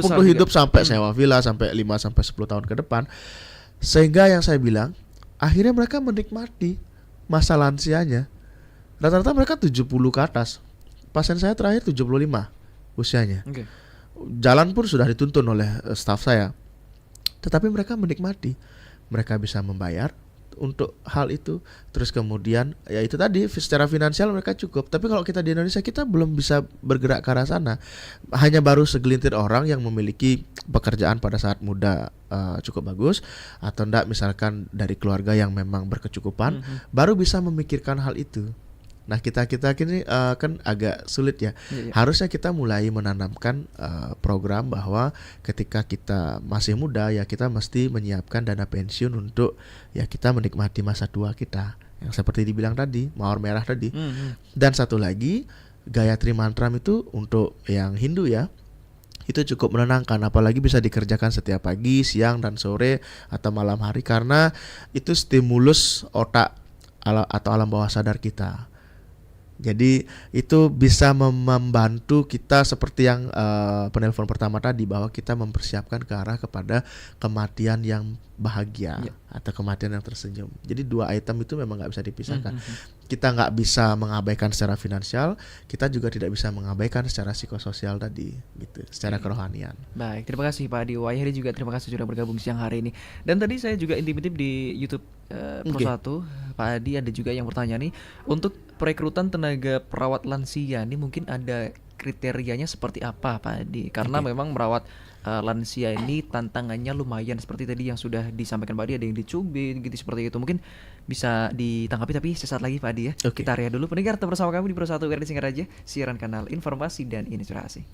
untuk hidup sampai sewa villa sampai 5 sampai 10 tahun ke depan. Sehingga yang saya bilang, akhirnya mereka menikmati masa lansianya. Rata-rata mereka 70 ke atas. Pasien saya terakhir 75 usianya. Jalan pun sudah dituntun oleh staf saya. Tetapi mereka menikmati. Mereka bisa membayar untuk hal itu. Terus kemudian ya itu tadi secara finansial mereka cukup. Tapi kalau kita di Indonesia, kita belum bisa bergerak ke arah sana. Hanya baru segelintir orang yang memiliki pekerjaan pada saat muda cukup bagus, atau enggak misalkan dari keluarga yang memang berkecukupan, baru bisa memikirkan hal itu. Nah kita ini kan agak sulit ya. Harusnya kita mulai menanamkan program bahwa ketika kita masih muda ya kita mesti menyiapkan dana pensiun untuk ya kita menikmati masa tua kita. Yang seperti dibilang tadi, mawar merah tadi. Dan satu lagi, Gayatri Mantram itu untuk yang Hindu ya, itu cukup menenangkan, apalagi bisa dikerjakan setiap pagi, siang, dan sore atau malam hari, karena itu stimulus otak atau alam bawah sadar kita. Jadi itu bisa membantu kita seperti yang penelpon pertama tadi, bahwa kita mempersiapkan ke arah kepada kematian yang bahagia atau kematian yang tersenyum. Jadi dua item itu memang nggak bisa dipisahkan. Kita nggak bisa mengabaikan secara finansial, kita juga tidak bisa mengabaikan secara psikososial tadi, gitu, secara kerohanian. Baik, terima kasih Pak Adi Wahyudi, juga terima kasih sudah bergabung siang hari ini. Dan tadi saya juga intip-intip di YouTube Pro 1, Pak Adi ada juga yang bertanya nih, untuk perekrutan tenaga perawat lansia ini mungkin ada kriterianya seperti apa Pak Adi? Karena memang merawat lansia ini tantangannya lumayan, seperti tadi yang sudah disampaikan Pak Adi, ada yang dicubit gitu seperti itu. Mungkin bisa ditanggapi tapi sesaat lagi Pak Adi ya. Kita area dulu. Pendengar tetap bersama kami di Pro 1 RRI Singaraja, siaran kanal informasi dan inspirasi.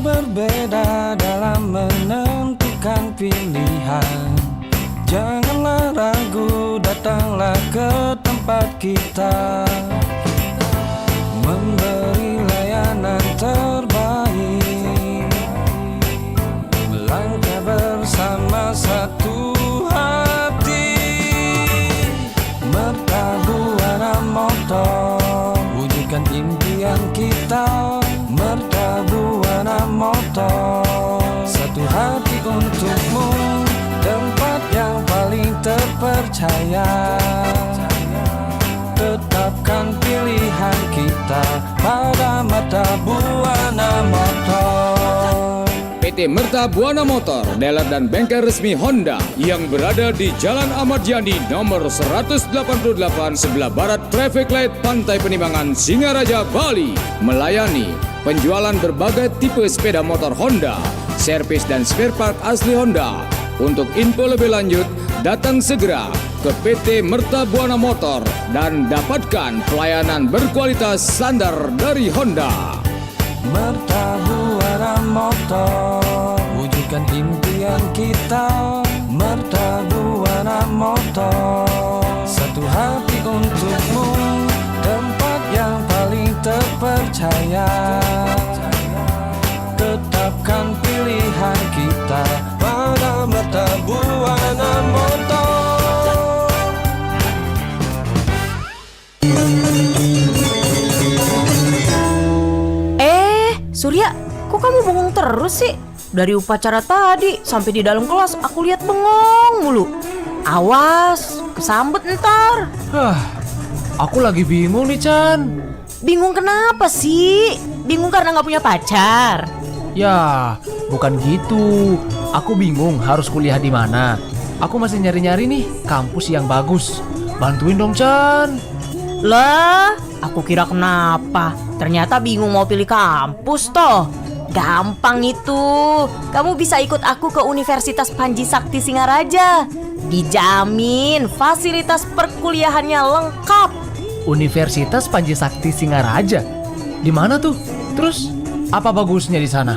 Berbeda dalam menentukan pilihan. Janganlah ragu, datanglah ke tempat kita, memberi layanan terbaik, melangkah bersama satu hati. Mertabu Buana Motor, wujudkan impian kita. Mertabu Buana Motor, satu hati untukmu, tempat yang paling terpercaya. Tetapkan pilihan kita pada Mertabu Buana Motor. PT Mertabu Buana Motor, dealer dan bengkel resmi Honda yang berada di Jalan Ahmad Yani nomor 188 sebelah barat Traffic Light Pantai Penimbangan, Singaraja, Bali, melayani penjualan berbagai tipe sepeda motor Honda, servis dan spare part asli Honda. Untuk info lebih lanjut, datang segera ke PT Mertabu Buana Motor dan dapatkan pelayanan berkualitas standar dari Honda. Mertabu Buana Motor, wujudkan impian kita. Mertabu Buana Motor, satu hati untukmu, tempat yang paling terpercaya. Tetapkan pilihan kita pada Mertabu Buana Motor. Surya, kok kamu bengong terus sih? Dari upacara tadi sampai di dalam kelas aku lihat bengong mulu. Awas, kesambet ntar. Aku lagi bingung nih, Chan. Bingung kenapa sih? Bingung karena gak punya pacar? Ya, bukan gitu. Aku bingung harus kuliah di mana. Aku masih nyari-nyari nih kampus yang bagus. Bantuin dong, Chan. Lah, aku kira kenapa? Ternyata bingung mau pilih kampus toh. Gampang itu. Kamu bisa ikut aku ke Universitas Panji Sakti Singaraja. Dijamin fasilitas perkuliahannya lengkap. Universitas Panji Sakti Singaraja? Di mana tuh? Terus apa bagusnya di sana?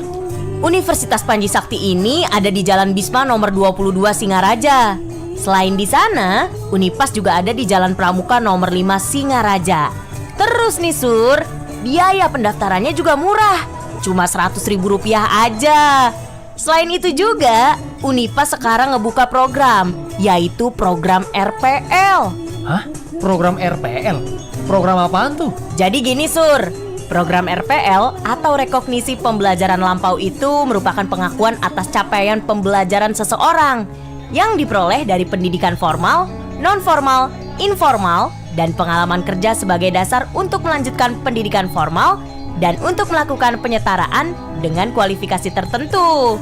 Universitas Panji Sakti ini ada di Jalan Bisma nomor 22 Singaraja. Selain di sana, Unipas juga ada di Jalan Pramuka nomor 5 Singaraja. Terus nih Sur, biaya pendaftarannya juga murah, cuma Rp100.000 aja. Selain itu juga, Unipas sekarang ngebuka program, yaitu program RPL. Hah? Program RPL? Program apaan tuh? Jadi gini Sur, program RPL atau rekognisi pembelajaran lampau itu merupakan pengakuan atas capaian pembelajaran seseorang yang diperoleh dari pendidikan formal, non-formal, informal, dan pengalaman kerja sebagai dasar untuk melanjutkan pendidikan formal dan untuk melakukan penyetaraan dengan kualifikasi tertentu.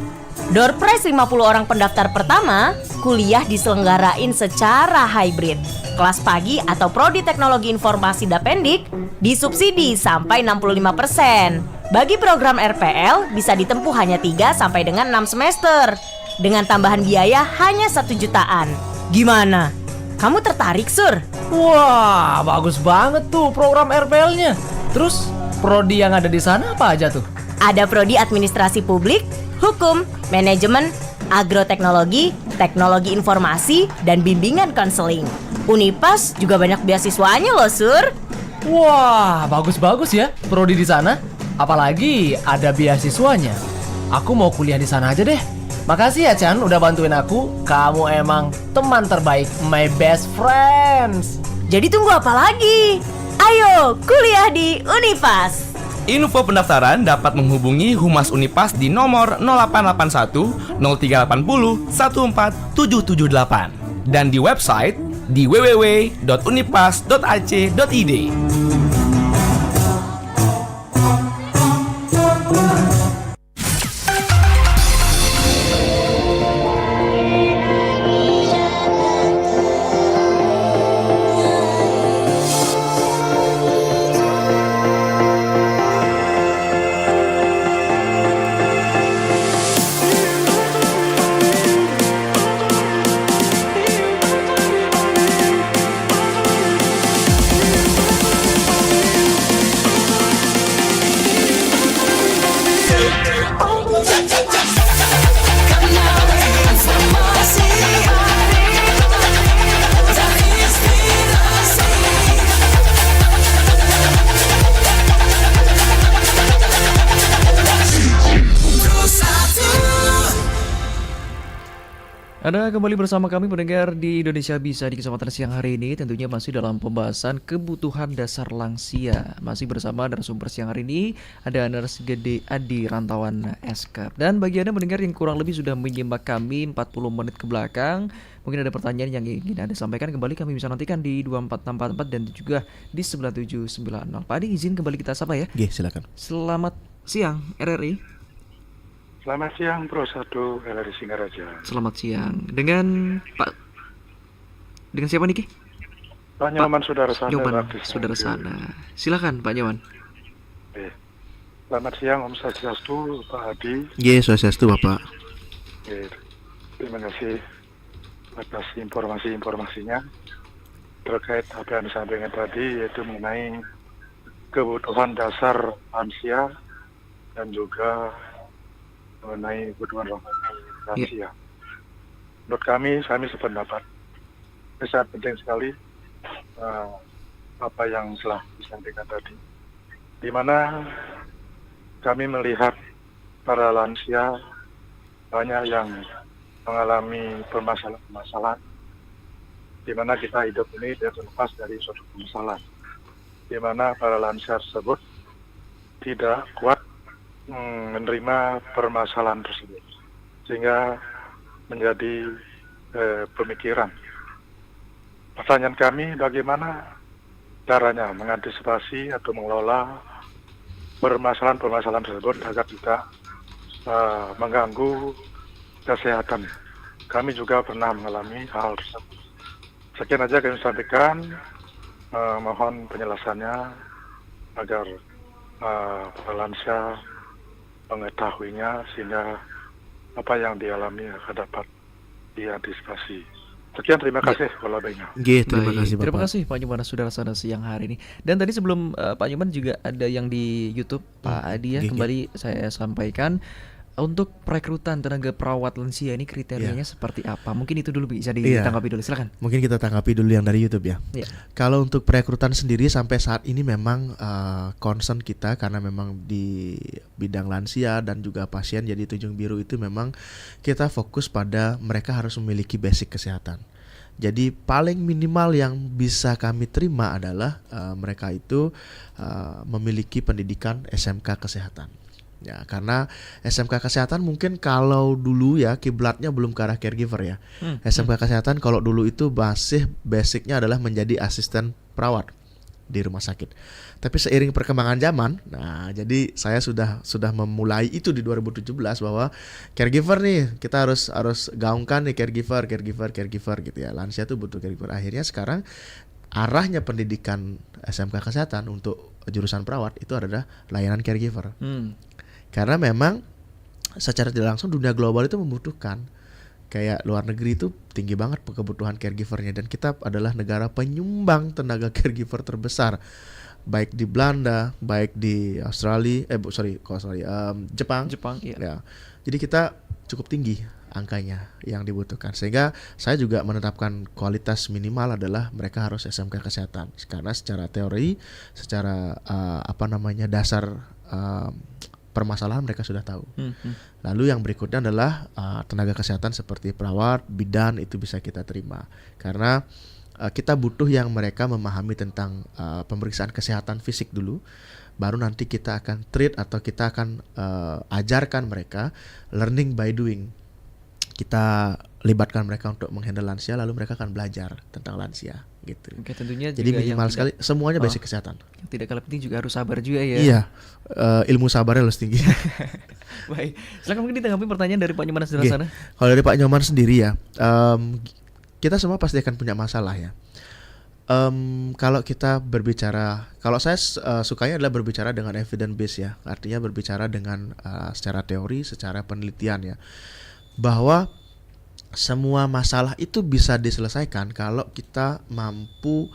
Door prize 50 orang pendaftar pertama, kuliah diselenggarain secara hybrid. Kelas pagi atau prodi teknologi informasi Dapendik disubsidi sampai 65%. Bagi program RPL bisa ditempuh hanya 3 sampai dengan 6 semester. Dengan tambahan biaya hanya 1 jutaan. Gimana? Kamu tertarik, Sur? Wah, bagus banget tuh program RPL-nya. Terus, prodi yang ada di sana apa aja tuh? Ada prodi administrasi publik, hukum, manajemen, agroteknologi, teknologi informasi, dan bimbingan konseling. Unipas juga banyak beasiswanya loh, Sur. Wah, bagus-bagus ya prodi di sana. Apalagi ada beasiswanya. Aku mau kuliah di sana aja deh. Makasih ya Chan udah bantuin aku. Kamu emang teman terbaik, my best friends. Jadi tunggu apa lagi? Ayo kuliah di Unipas. Info pendaftaran dapat menghubungi Humas Unipas di nomor 0881 0380 14778 dan di website di www.unipas.ac.id. Anda kembali bersama kami pendengar di Indonesia Bisa di kesempatan siang hari ini. Tentunya masih dalam pembahasan kebutuhan dasar lansia. Masih bersama narasumber siang hari ini ada Nurse Gede Adi Rantauan Eskap. Dan bagi Anda pendengar yang kurang lebih sudah menyimak kami 40 menit ke belakang, mungkin ada pertanyaan yang ingin Anda sampaikan, kembali kami bisa nantikan di 2444 dan juga di 9790. Pak Adi, izin kembali kita sapa ya. Oke, silakan. Selamat siang RRI. Selamat siang Pro 1 LRI Singaraja. Selamat siang. Dengan siapa nih? Pak Nyoman Saudara Sana. Nyoman Saudara Sana. Silakan Pak Nyoman. Selamat siang Om Swastiastu Pak Adi. Swastiastu Bapak. Terima kasih atas informasinya terkait apa yang disampaikan tadi, yaitu mengenai kebutuhan dasar lansia dan juga mengenai kebutuhan rohani lansia. Menurut kami sependapat. Ini sangat penting sekali apa yang telah disampaikan tadi. Di mana kami melihat para lansia banyak yang mengalami permasalahan-permasalahan, di mana kita hidup ini tidak terlepas dari suatu permasalahan, di mana para lansia tersebut tidak kuat menerima permasalahan tersebut, sehingga menjadi pemikiran. Pertanyaan kami, bagaimana caranya mengantisipasi atau mengelola permasalahan-permasalahan tersebut agar tidak mengganggu kesehatan. Kami juga pernah mengalami hal tersebut. Sekian aja kami sampaikan, mohon penjelasannya agar para lansia mengetahuinya sehingga apa yang dialami dapat diantisipasi. Sekian, terima kasih. Terima kasih Bapak. Terima kasih Pak Nyoman Saudara Sana siang hari ini. Dan tadi sebelum Pak Nyoman juga ada yang di YouTube Pak Adi ya, kembali saya sampaikan Untuk perekrutan tenaga perawat lansia ini kriterianya seperti apa? Mungkin itu dulu bisa Iya. ditanggapi dulu, silakan. Mungkin kita tanggapi dulu yang dari YouTube ya. Iya. Kalau untuk perekrutan sendiri sampai saat ini memang concern kita karena memang di bidang lansia dan juga pasien jadi Tunjung Biru itu memang kita fokus pada mereka harus memiliki basic kesehatan. Jadi paling minimal yang bisa kami terima adalah mereka itu memiliki pendidikan SMK kesehatan. Ya, karena SMK kesehatan mungkin kalau dulu ya kiblatnya belum ke arah caregiver ya. SMK kesehatan kalau dulu itu masih basicnya adalah menjadi asisten perawat di rumah sakit. Tapi seiring perkembangan zaman, nah jadi saya sudah memulai itu di 2017 bahwa caregiver nih kita harus gaungkan nih caregiver gitu ya. Lansia tuh butuh caregiver. Akhirnya sekarang arahnya pendidikan SMK kesehatan untuk jurusan perawat itu adalah layanan caregiver. Karena memang secara tidak langsung dunia global itu membutuhkan. Kayak luar negeri itu tinggi banget kebutuhan caregivernya dan kita adalah negara penyumbang tenaga caregiver terbesar. Baik di Belanda, baik di Australia, Jepang. Iya. Ya. Jadi kita cukup tinggi angkanya yang dibutuhkan. Sehingga saya juga menetapkan kualitas minimal adalah mereka harus SMK kesehatan. Karena secara teori, secara dasar permasalahan mereka sudah tahu. Lalu yang berikutnya adalah tenaga kesehatan seperti perawat, bidan itu bisa kita terima. Karena kita butuh yang mereka memahami tentang pemeriksaan kesehatan fisik dulu. Baru nanti kita akan treat atau kita akan ajarkan mereka learning by doing. Kita libatkan mereka untuk menghandle lansia, lalu mereka akan belajar tentang lansia gitu. Oke, tentunya Jadi juga minimal yang sekali semuanya basic kesehatan. Yang tidak kalah penting juga harus sabar juga ya. Iya, ilmu sabarnya harus tinggi. Baik, silakan mungkin ditanggapi pertanyaan dari Pak Nyoman di sebelah sana. Kalau dari Pak Nyoman sendiri ya, kita semua pasti akan punya masalah ya. Kalau kita berbicara, kalau saya sukanya adalah berbicara dengan evidence base ya, artinya berbicara dengan secara teori, secara penelitian ya, bahwa semua masalah itu bisa diselesaikan kalau kita mampu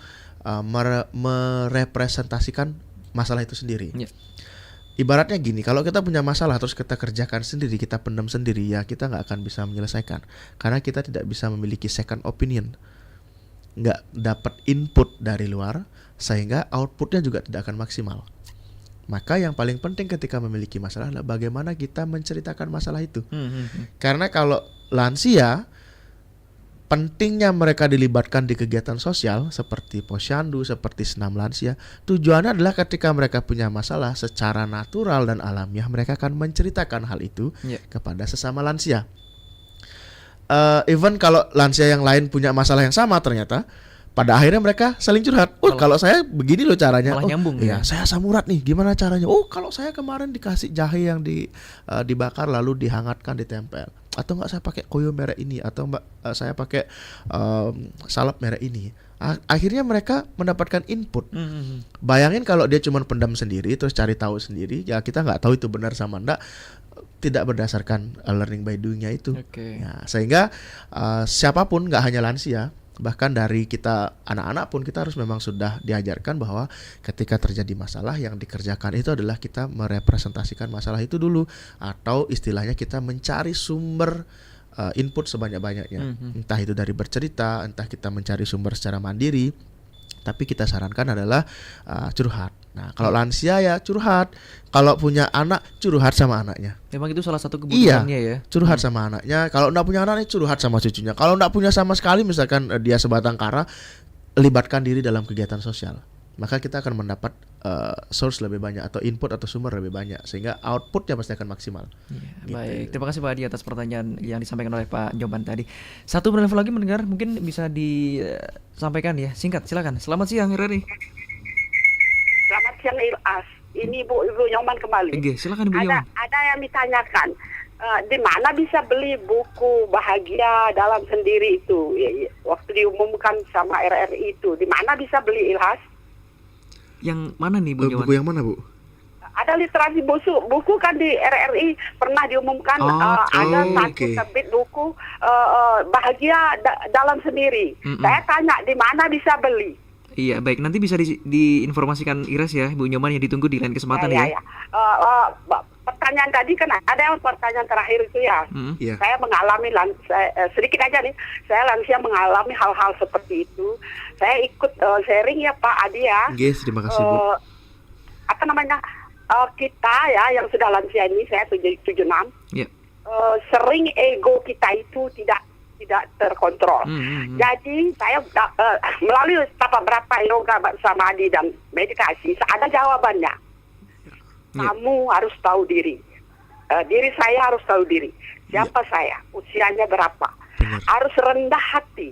merepresentasikan masalah itu sendiri. Yeah. Ibaratnya gini, kalau kita punya masalah terus kita kerjakan sendiri, kita pendam sendiri ya kita nggak akan bisa menyelesaikan karena kita tidak bisa memiliki second opinion, nggak dapat input dari luar sehingga outputnya juga tidak akan maksimal. Maka yang paling penting ketika memiliki masalah adalah bagaimana kita menceritakan masalah itu. Karena kalau lansia, pentingnya mereka dilibatkan di kegiatan sosial seperti posyandu, seperti senam lansia. Tujuannya adalah ketika mereka punya masalah secara natural dan alamiah mereka akan menceritakan hal itu kepada sesama lansia. Even kalau lansia yang lain punya masalah yang sama ternyata pada akhirnya mereka saling curhat. Kalau saya begini loh caranya. Malah nyambung ya. Saya asam urat nih, gimana caranya? Kalau saya kemarin dikasih jahe yang dibakar lalu dihangatkan ditempel. Atau enggak saya pakai koyo merek ini, atau saya pakai salep merek ini. Akhirnya mereka mendapatkan input. Bayangin kalau dia cuma pendam sendiri terus cari tahu sendiri, ya kita nggak tahu itu benar sama enggak, tidak berdasarkan learning by doing-nya itu. Ya, sehingga siapapun, nggak hanya lansia, bahkan dari kita anak-anak pun kita harus memang sudah diajarkan bahwa ketika terjadi masalah yang dikerjakan itu adalah kita merepresentasikan masalah itu dulu, atau istilahnya kita mencari sumber input sebanyak-banyaknya. Entah itu dari bercerita, entah kita mencari sumber secara mandiri. Tapi kita sarankan adalah curhat. Nah, kalau lansia ya curhat. Kalau punya anak, curhat sama anaknya. Memang itu salah satu kebutuhannya ya. Curhat sama anaknya. Kalau enggak punya anaknya, curhat sama cucunya. Kalau enggak punya sama sekali, misalkan dia sebatang kara, libatkan diri dalam kegiatan sosial. Maka kita akan mendapat source lebih banyak atau input atau sumber lebih banyak, sehingga outputnya pasti akan maksimal. Gitu. Baik, terima kasih Pak Adi atas pertanyaan yang disampaikan oleh Pak Nyoman tadi. Satu penelpon lagi mendengar, mungkin bisa disampaikan ya, singkat, silakan. Selamat siang, Reri. Selamat siang Ilas. Ini Ibu Nyoman kembali. Oke, silakan Ibu Nyoman. Ada yang ditanyakan, di mana bisa beli buku Bahagia Dalam Sendiri itu? Waktu diumumkan sama RRI itu, di mana bisa beli Ilhas? Yang mana nih Bu Nyoman? Buku yang mana Bu? Ada literasi buku kan di RRI pernah diumumkan ada satu terbit buku Bahagia Dalam Sendiri. Saya tanya di mana bisa beli? Iya, baik, nanti bisa diinformasikan Iras ya Bu Nyoman, yang ditunggu di lain kesempatan ya. pertanyaan tadi kan ada yang pertanyaan terakhir itu ya. Iya. Saya mengalami sedikit aja nih. Saya lansia mengalami hal-hal seperti itu. Saya ikut sharing ya Pak Adi ya. Yes, terima kasih Bu. Apa namanya? Kita ya yang sudah lansia ini, saya 76. Iya. Sering ego kita itu tidak terkontrol. Jadi saya melalui berapa yoga bersama Adi dan meditasi, ada jawabannya. Kamu harus tahu diri. Diri saya harus tahu diri. Siapa saya? Usianya berapa? Harus rendah hati.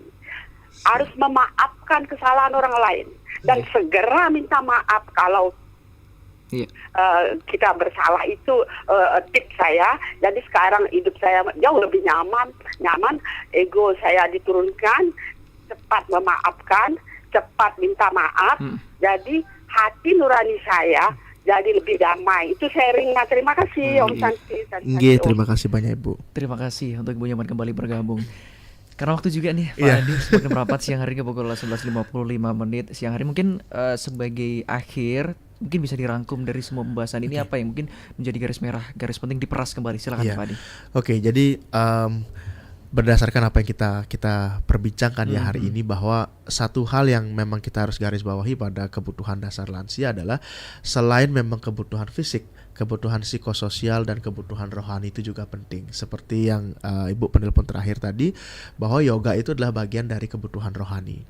Harus memaafkan kesalahan orang lain dan segera minta maaf kalau kita bersalah. Itu tips saya. Jadi sekarang hidup saya jauh lebih nyaman. Ego saya diturunkan, cepat memaafkan, cepat minta maaf. Jadi hati nurani saya jadi lebih damai. Itu sharingnya. Terima kasih Om Santi. Terima kasih banyak Ibu. Terima kasih untuk Ibu Nyaman kembali bergabung. Karena waktu juga nih Pak Adi semakin merapat, siang hari ke pukul 11.55 menit siang hari. Mungkin sebagai akhir mungkin bisa dirangkum dari semua pembahasan ini apa yang mungkin menjadi garis merah, garis penting diperas kembali. Silakan Pak Adi. Oke, jadi berdasarkan apa yang kita perbincangkan ya hari ini, bahwa satu hal yang memang kita harus garis bawahi pada kebutuhan dasar lansia adalah selain memang kebutuhan fisik, kebutuhan psikososial dan kebutuhan rohani itu juga penting. Seperti yang Ibu penelpon terakhir tadi, bahwa yoga itu adalah bagian dari kebutuhan rohani.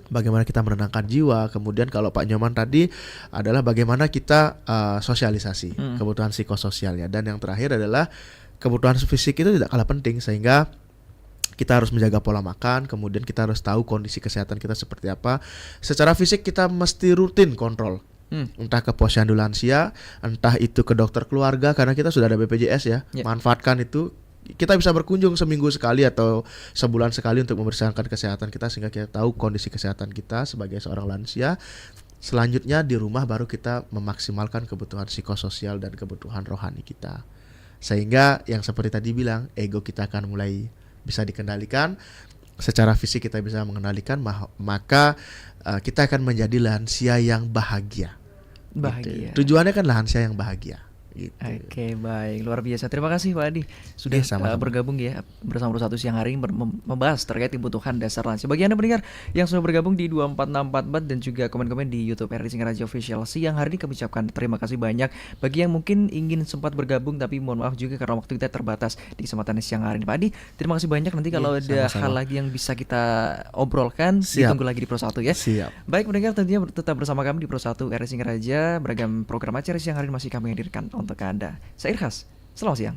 Bagaimana kita menenangkan jiwa. Kemudian kalau Pak Nyoman tadi adalah bagaimana kita sosialisasi kebutuhan psikososialnya. Dan yang terakhir adalah kebutuhan fisik itu tidak kalah penting, sehingga kita harus menjaga pola makan. Kemudian kita harus tahu kondisi kesehatan kita seperti apa. Secara fisik kita mesti rutin kontrol, entah ke posyandu lansia, entah itu ke dokter keluarga, karena kita sudah ada BPJS ya. Manfaatkan itu. Kita bisa berkunjung seminggu sekali atau sebulan sekali untuk memeriksakan kesehatan kita, sehingga kita tahu kondisi kesehatan kita sebagai seorang lansia. Selanjutnya di rumah baru kita memaksimalkan kebutuhan psikososial dan kebutuhan rohani kita, sehingga yang seperti tadi bilang, ego kita akan mulai bisa dikendalikan. Secara fisik kita bisa mengendalikan, maka kita akan menjadi lansia yang bahagia. Gitu. Tujuannya kan lansia yang bahagia. Gitu. Oke, baik, luar biasa. Terima kasih Pak Adi sudah bergabung ya bersama Bersatu siang hari membahas terkait kebutuhan dasar lansia. Bagi Anda pendengar yang sudah bergabung di 24644 dan juga komen-komen di YouTube RRI Singaraja Official siang hari ini, kami ucapkan terima kasih banyak. Bagi yang mungkin ingin sempat bergabung tapi mohon maaf juga karena waktu kita terbatas di kesempatan siang hari ini. Pak Adi, terima kasih banyak. Nanti kalau ada hal lagi yang bisa kita obrolkan, ditunggu lagi di Pro 1 ya. Siap. Baik pendengar, tentunya tetap bersama kami di Pro 1 RRI Singaraja. Beragam program acara siang hari ini masih kami hadirkan untuk Anda. Saya Irhas, selamat siang.